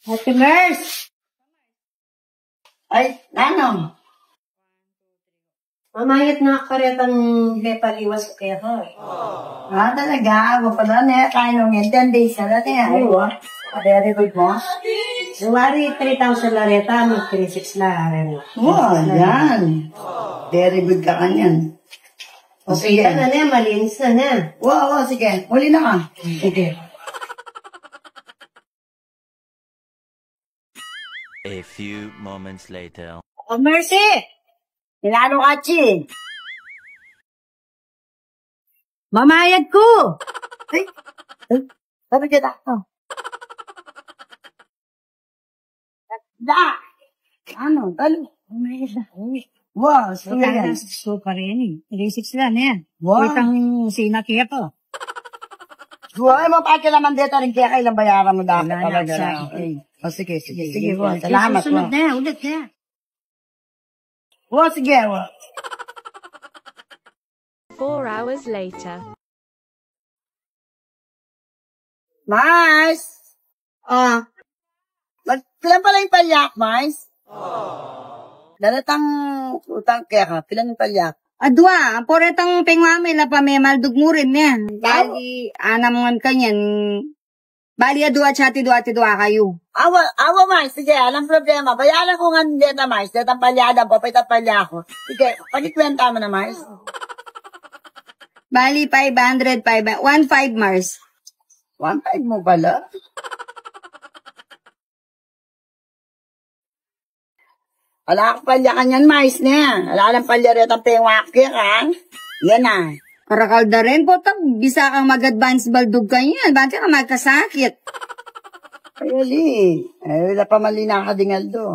Ate Mers! Ay, ano? Mamayat na karetang lepaliwas ko kaya ko eh. Talaga. Ako pala na kain ng 10 days na natin. Aywa. Very good mo. Suwari 3,000 na reta, mag 3,600 na rin. Wow, yan. Very good ka kanyan. Okay na na, malinis na na. Wow, sige. Uli na ka. Sige. A few moments later. Oh, Mercy! Inano ka, Chi? Mamayad ko! Ay, sabi ka na. Da! Ano? Talo. Mamayad na. Wow, sige yan. So pa rin eh. 3,600 na yan. Wow. Itang sinakya ko. Ay, mapakilaman dito rin kaya kailang bayaran mo dapat Wala na, talaga. sa- Oh, sige. Wow, salamat. Susunod Wow. na, ulit na. Wow, sige. Wow. 4 hours later. Mais! Pilan pala yung palyak, Mais? Dalatang utang kaya ka, pilan yung palyak? Adwa, poretang pengwame la pa may maldugmurin yan. Bali, anam kanyan. Bali, adwa chati dua kayo. Awa, Mais, sige, anong problema? Bayaran ko nga hindi na, Mais. Datang palyada, papayta palya ako. Sige, panikwenta mo na, Mais. Bali, 1.5 Mars. 1.5 mo pala? Ala ka palya kanyan, Mais na. Ala lang palya rin ang pengwake ka. Yan na. Karakalda rin po, bisa kang mag-advance baldug kanyan. Bante ka magkasakit. Ayali. Wala pa mali na kadingal do.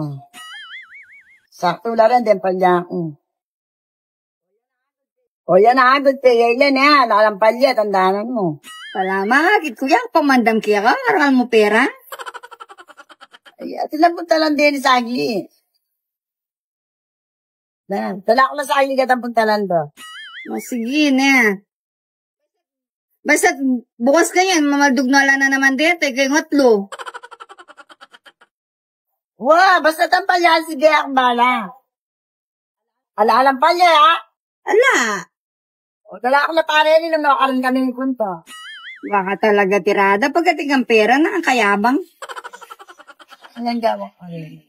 Sakto wala rin din palya ko. O yan na, good pay. Yan na, ala lang palya, tandaan mo. Wala makakit ko yan, pamandam kaya ka, karakal mo pera. Ay, at ilang punta lang din sa agli. Tala ko na sa agli katang puntalan do. Sige na. Basta bukas ka yan, mamaldug na na naman dito, kay ngotlo. Wow, basta tang palya, sige ang bala. Ala lang palya, ha? Ala, O, tala ko na pare rin nung nakaroon kami ng kunto. baka talaga tirada pagdating ang pera na ang kayabang. Anong gawa ko rin?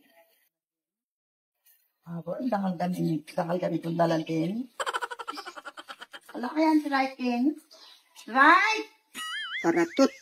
Ako, dakal kami kung dalantin. Wala kaya si Right, King? Right! Paratut.